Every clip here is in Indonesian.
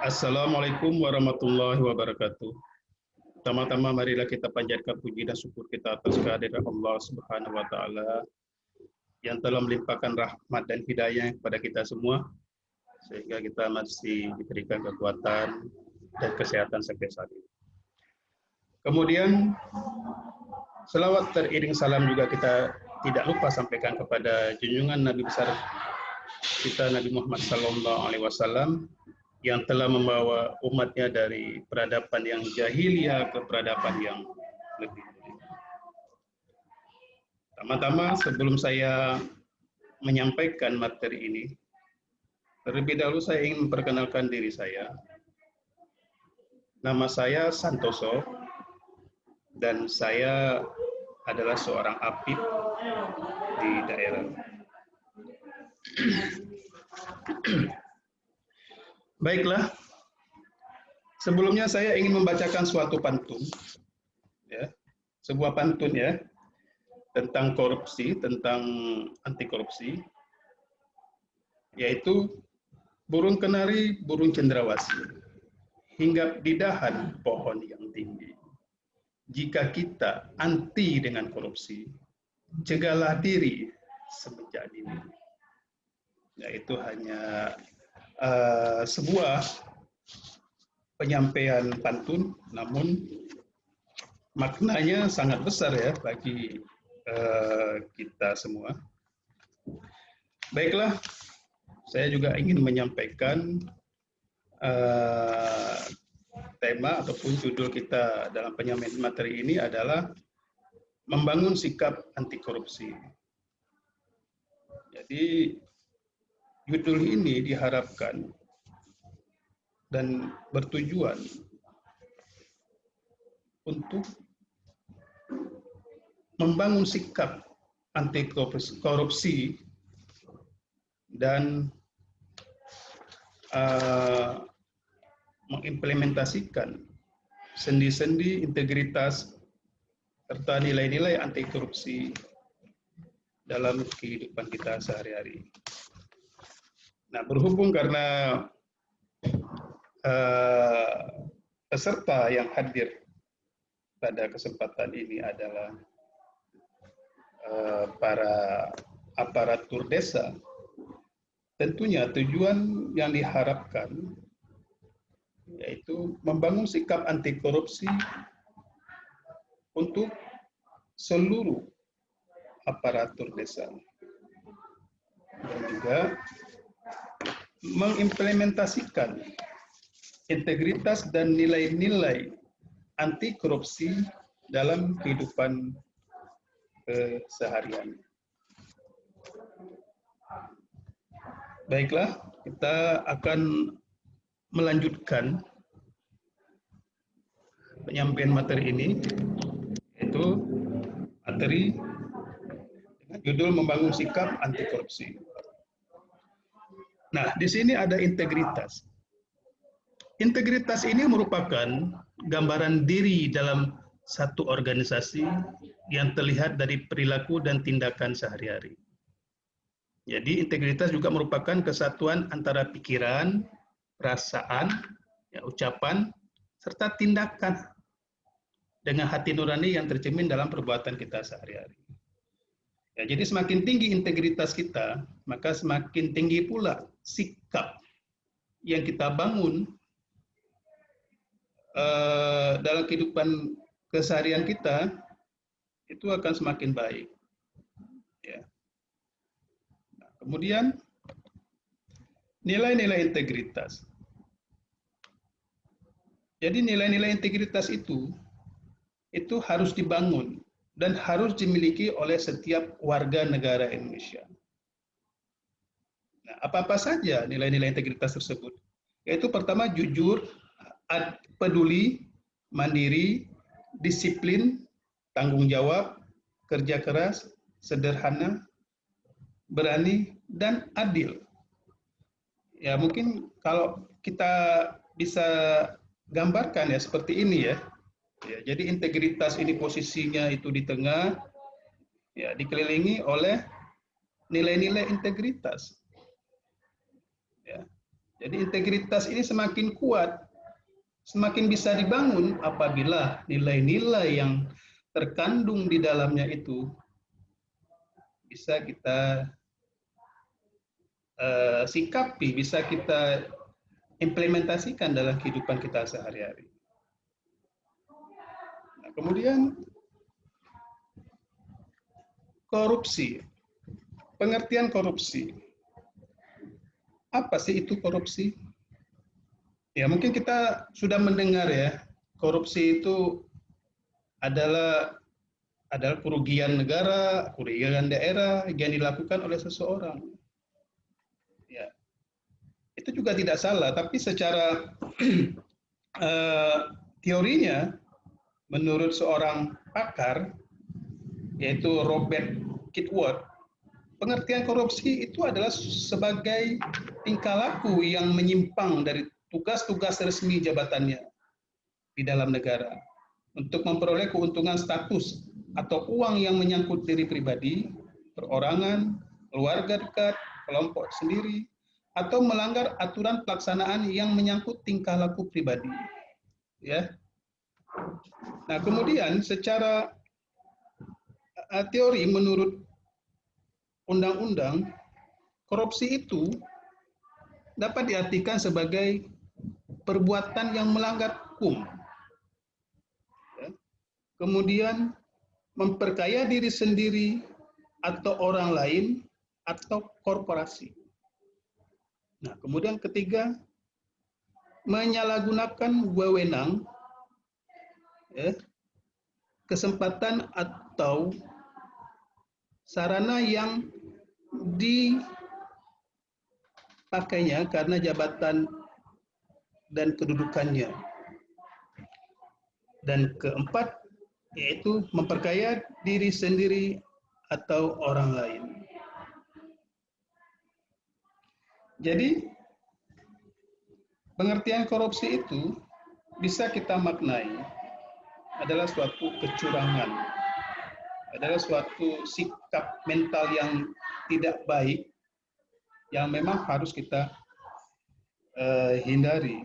Assalamualaikum warahmatullahi wabarakatuh. Pertama-tama marilah kita panjatkan puji dan syukur kita atas kehadiran Allah Subhanahu wa taala yang telah melimpahkan rahmat dan hidayah kepada kita semua sehingga kita masih diberikan kekuatan dan kesehatan sampai saat ini. Kemudian selawat teriring salam juga kita tidak lupa sampaikan kepada junjungan Nabi besar kita Nabi Muhammad SAW yang telah membawa umatnya dari peradaban yang jahiliyah ke peradaban yang lebih mulia. Pertama-tama sebelum saya menyampaikan materi ini, terlebih dahulu saya ingin memperkenalkan diri saya. Nama saya Santoso dan saya adalah seorang apib di daerah. Baiklah, sebelumnya saya ingin membacakan suatu pantun, ya, sebuah pantun ya, tentang korupsi, tentang anti korupsi, yaitu burung kenari, burung cendrawasih, hinggap di dahan pohon yang tinggi. Jika kita anti dengan korupsi, cegahlah diri semenjak dini. Yaitu hanya sebuah penyampaian pantun, namun maknanya sangat besar ya bagi kita semua. Baiklah, saya juga ingin menyampaikan tema ataupun judul kita dalam penyampaian materi ini adalah membangun sikap anti korupsi. Jadi judul ini diharapkan dan bertujuan untuk membangun sikap anti korupsi dan mengimplementasikan sendi-sendi integritas serta nilai-nilai anti korupsi dalam kehidupan kita sehari-hari. Nah, berhubung karena peserta yang hadir pada kesempatan ini adalah para aparatur desa, tentunya tujuan yang diharapkan yaitu membangun sikap anti korupsi untuk seluruh aparatur desa dan juga mengimplementasikan integritas dan nilai-nilai anti korupsi dalam kehidupan seharian. Baiklah, kita akan melanjutkan penyampaian materi ini, yaitu materi dengan judul membangun sikap anti korupsi. Nah, di sini ada integritas. Integritas ini merupakan gambaran diri dalam satu organisasi yang terlihat dari perilaku dan tindakan sehari-hari. Jadi integritas juga merupakan kesatuan antara pikiran, perasaan, ya, ucapan, serta tindakan dengan hati nurani yang tercermin dalam perbuatan kita sehari-hari. Ya, jadi semakin tinggi integritas kita, maka semakin tinggi pula sikap yang kita bangun dalam kehidupan keseharian kita, itu akan semakin baik. Ya. Nah, kemudian nilai-nilai integritas. Jadi nilai-nilai integritas itu harus dibangun dan harus dimiliki oleh setiap warga negara Indonesia. Nah, apa-apa saja nilai-nilai integritas tersebut? Yaitu pertama jujur, peduli, mandiri, disiplin, tanggung jawab, kerja keras, sederhana, berani, dan adil. Ya, mungkin kalau kita bisa gambarkan ya seperti ini ya. Ya, jadi integritas ini posisinya itu di tengah, ya, dikelilingi oleh nilai-nilai integritas. Ya. Jadi integritas ini semakin kuat, semakin bisa dibangun apabila nilai-nilai yang terkandung di dalamnya itu bisa kita sikapi, bisa kita implementasikan dalam kehidupan kita sehari-hari. Nah, kemudian korupsi. Pengertian korupsi. Apa sih itu korupsi? Ya, mungkin kita sudah mendengar ya, korupsi itu adalah kerugian negara, kerugian daerah yang dilakukan oleh seseorang. Ya, itu juga tidak salah, tapi secara teorinya, menurut seorang pakar, yaitu Robert Kitworth, pengertian korupsi itu adalah sebagai tingkah laku yang menyimpang dari tugas-tugas resmi jabatannya di dalam negara untuk memperoleh keuntungan status atau uang yang menyangkut diri pribadi, perorangan, keluarga dekat, kelompok sendiri, atau melanggar aturan pelaksanaan yang menyangkut tingkah laku pribadi. Ya. Nah, kemudian secara teori menurut undang-undang, korupsi itu dapat diartikan sebagai perbuatan yang melanggar hukum. Ya. Kemudian memperkaya diri sendiri atau orang lain atau korporasi. Nah, kemudian ketiga, menyalahgunakan wewenang, ya, kesempatan atau sarana yang dipakainya karena jabatan dan kedudukannya. Dan keempat, yaitu memperkaya diri sendiri atau orang lain. Jadi, pengertian korupsi itu bisa kita maknai adalah suatu kecurangan, adalah suatu sikap mental yang tidak baik yang memang harus kita hindari,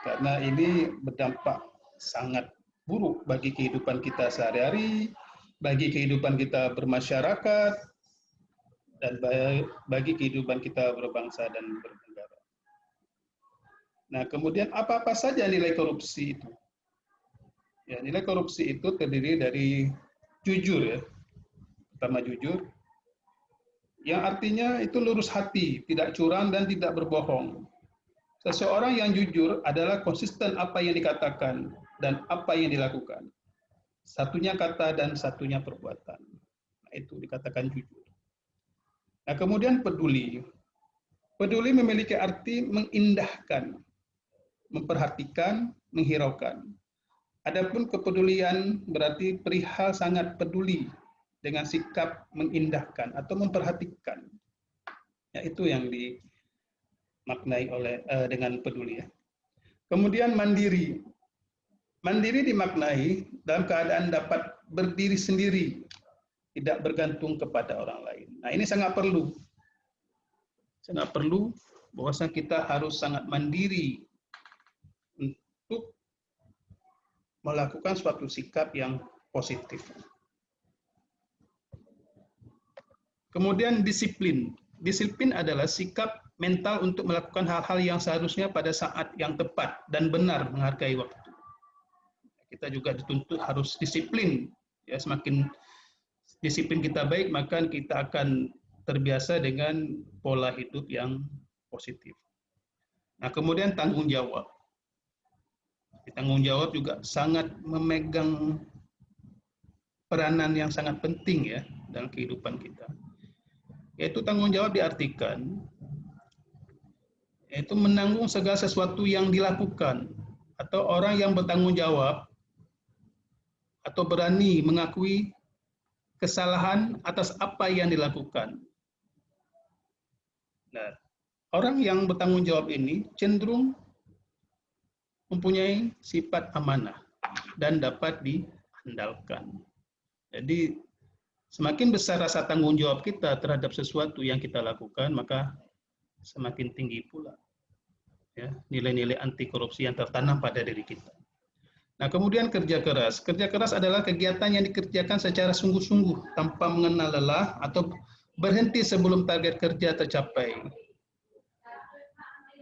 karena ini berdampak sangat buruk bagi kehidupan kita sehari-hari, bagi kehidupan kita bermasyarakat, dan bagi kehidupan kita berbangsa dan bernegara. Nah, kemudian apa-apa saja nilai korupsi itu? Ya, nilai korupsi itu terdiri dari jujur, ya. Pertama jujur, yang artinya itu lurus hati, tidak curang dan tidak berbohong. Seseorang yang jujur adalah konsisten apa yang dikatakan dan apa yang dilakukan. Satunya kata dan satunya perbuatan. Nah, itu dikatakan jujur. Nah, kemudian peduli. Peduli memiliki arti mengindahkan, memperhatikan, menghiraukan. Adapun kepedulian berarti perihal sangat peduli dengan sikap mengindahkan atau memperhatikan. Ya, itu yang dimaknai oleh dengan peduli, ya. Kemudian mandiri. Mandiri dimaknai dalam keadaan dapat berdiri sendiri, tidak bergantung kepada orang lain. Nah, ini sangat perlu. Sangat perlu bahwasanya kita harus sangat mandiri untuk melakukan suatu sikap yang positif. Kemudian disiplin. Disiplin adalah sikap mental untuk melakukan hal-hal yang seharusnya pada saat yang tepat dan benar menghargai waktu. Kita juga dituntut harus disiplin. Ya, semakin disiplin kita baik, maka kita akan terbiasa dengan pola hidup yang positif. Nah, kemudian tanggung jawab. Tanggung jawab juga sangat memegang peranan yang sangat penting, ya, dalam kehidupan kita. Yaitu tanggung jawab diartikan yaitu menanggung segala sesuatu yang dilakukan, atau orang yang bertanggung jawab atau berani mengakui kesalahan atas apa yang dilakukan. Nah, orang yang bertanggung jawab ini cenderung mempunyai sifat amanah dan dapat diandalkan. Jadi, semakin besar rasa tanggung jawab kita terhadap sesuatu yang kita lakukan, maka semakin tinggi pula ya, nilai-nilai anti korupsi yang tertanam pada diri kita. Nah, kemudian kerja keras. Kerja keras adalah kegiatan yang dikerjakan secara sungguh-sungguh tanpa mengenal lelah atau berhenti sebelum target kerja tercapai,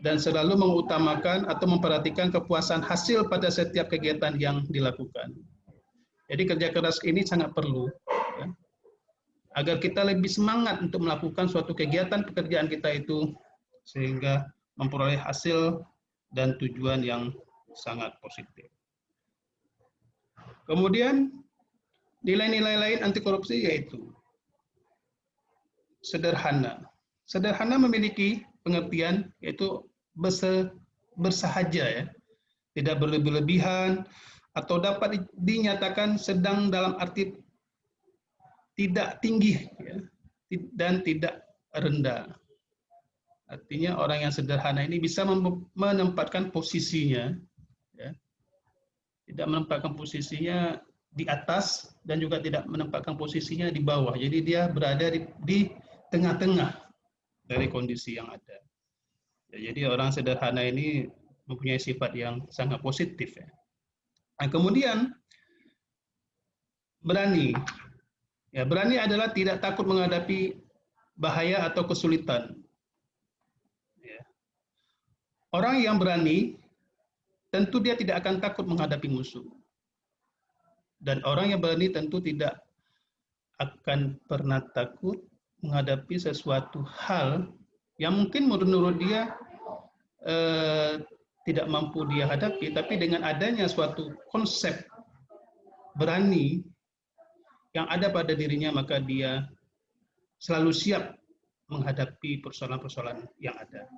dan selalu mengutamakan atau memperhatikan kepuasan hasil pada setiap kegiatan yang dilakukan. Jadi kerja keras ini sangat perlu, ya, agar kita lebih semangat untuk melakukan suatu kegiatan pekerjaan kita itu sehingga memperoleh hasil dan tujuan yang sangat positif. Kemudian nilai-nilai lain anti korupsi yaitu sederhana. Sederhana memiliki pengertian yaitu bersahaja, ya, tidak berlebih-lebihan atau dapat dinyatakan sedang dalam arti tidak tinggi, ya, dan tidak rendah. Artinya orang yang sederhana ini bisa menempatkan posisinya, ya, tidak menempatkan posisinya di atas dan juga tidak menempatkan posisinya di bawah. Jadi dia berada di tengah-tengah dari kondisi yang ada. Ya, jadi orang sederhana ini mempunyai sifat yang sangat positif, ya. Nah, kemudian berani. Ya, berani adalah tidak takut menghadapi bahaya atau kesulitan. Ya. Orang yang berani tentu dia tidak akan takut menghadapi musuh. Dan orang yang berani tentu tidak akan pernah takut menghadapi sesuatu hal yang mungkin menurut dia tidak mampu dia hadapi, tapi dengan adanya suatu konsep berani yang ada pada dirinya, maka dia selalu siap menghadapi persoalan-persoalan yang ada.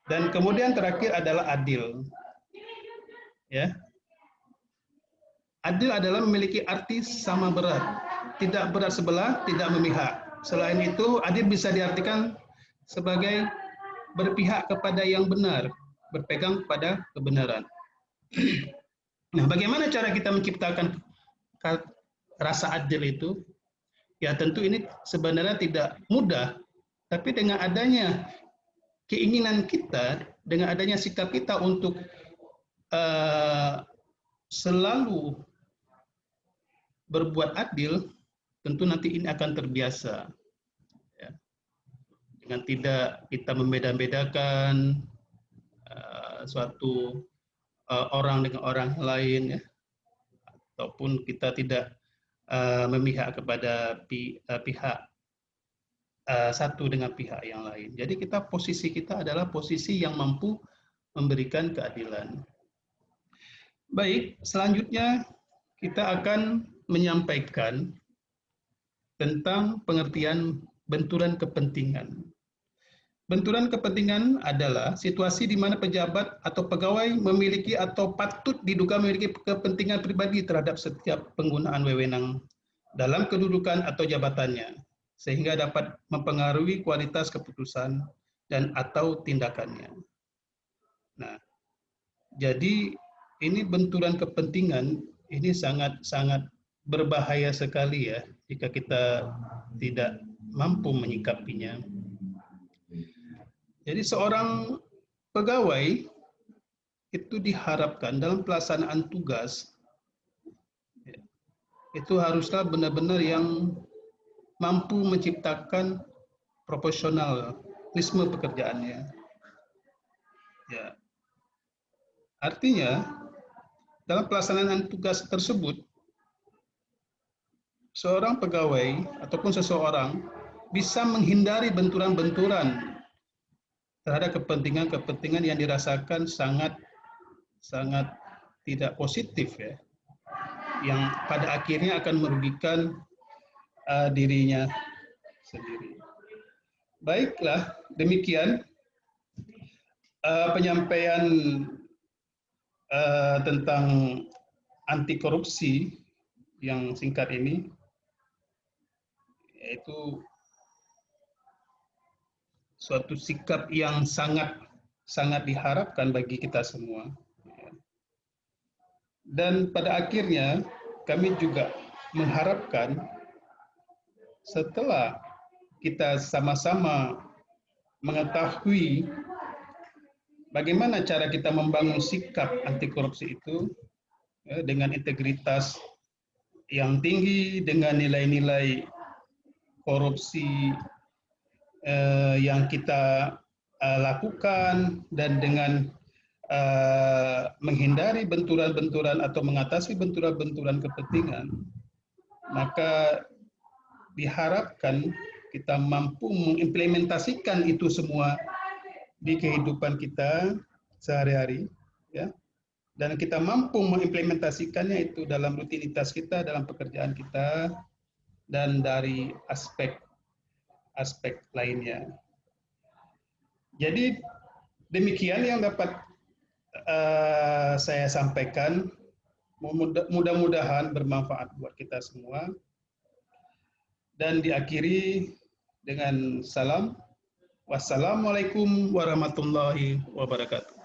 Dan kemudian terakhir adalah adil. Ya. Adil adalah memiliki arti sama berat, tidak berat sebelah, tidak memihak. Selain itu, adil bisa diartikan sebagai berpihak kepada yang benar, berpegang pada kebenaran. Nah, bagaimana cara kita menciptakan rasa adil itu? Ya, tentu ini sebenarnya tidak mudah, tapi dengan adanya keinginan kita, dengan adanya sikap kita untuk selalu berbuat adil, tentu nanti ini akan terbiasa. Ya. Dengan tidak kita membeda-bedakan suatu orang dengan orang lain, ya, ataupun kita tidak memihak kepada pihak satu dengan pihak yang lain. Jadi posisi kita adalah posisi yang mampu memberikan keadilan. Baik, selanjutnya kita akan menyampaikan tentang pengertian benturan kepentingan. Benturan kepentingan adalah situasi di mana pejabat atau pegawai memiliki atau patut diduga memiliki kepentingan pribadi terhadap setiap penggunaan wewenang dalam kedudukan atau jabatannya, sehingga dapat mempengaruhi kualitas keputusan dan atau tindakannya. Nah, jadi ini benturan kepentingan ini sangat berbahaya sekali, ya, jika kita tidak mampu menyikapinya. Jadi seorang pegawai itu diharapkan dalam pelaksanaan tugas itu haruslah benar-benar yang mampu menciptakan profesionalisme pekerjaannya. Ya. Artinya dalam pelaksanaan tugas tersebut seorang pegawai ataupun seseorang bisa menghindari benturan-benturan terhadap kepentingan-kepentingan yang dirasakan sangat tidak positif, ya, yang pada akhirnya akan merugikan dirinya sendiri. Baiklah, demikian penyampaian tentang anti korupsi yang singkat ini, yaitu suatu sikap yang sangat diharapkan bagi kita semua. Dan pada akhirnya kami juga mengharapkan setelah kita sama-sama mengetahui bagaimana cara kita membangun sikap anti korupsi itu dengan integritas yang tinggi, dengan nilai-nilai korupsi yang kita lakukan, dan dengan menghindari benturan-benturan atau mengatasi benturan-benturan kepentingan, maka diharapkan kita mampu mengimplementasikan itu semua di kehidupan kita sehari-hari, ya, dan kita mampu mengimplementasikannya itu dalam rutinitas kita, dalam pekerjaan kita, dan dari aspek lainnya. Jadi demikian yang dapat saya sampaikan. Mudah-mudahan bermanfaat buat kita semua. Dan diakhiri dengan salam. Wassalamualaikum warahmatullahi wabarakatuh.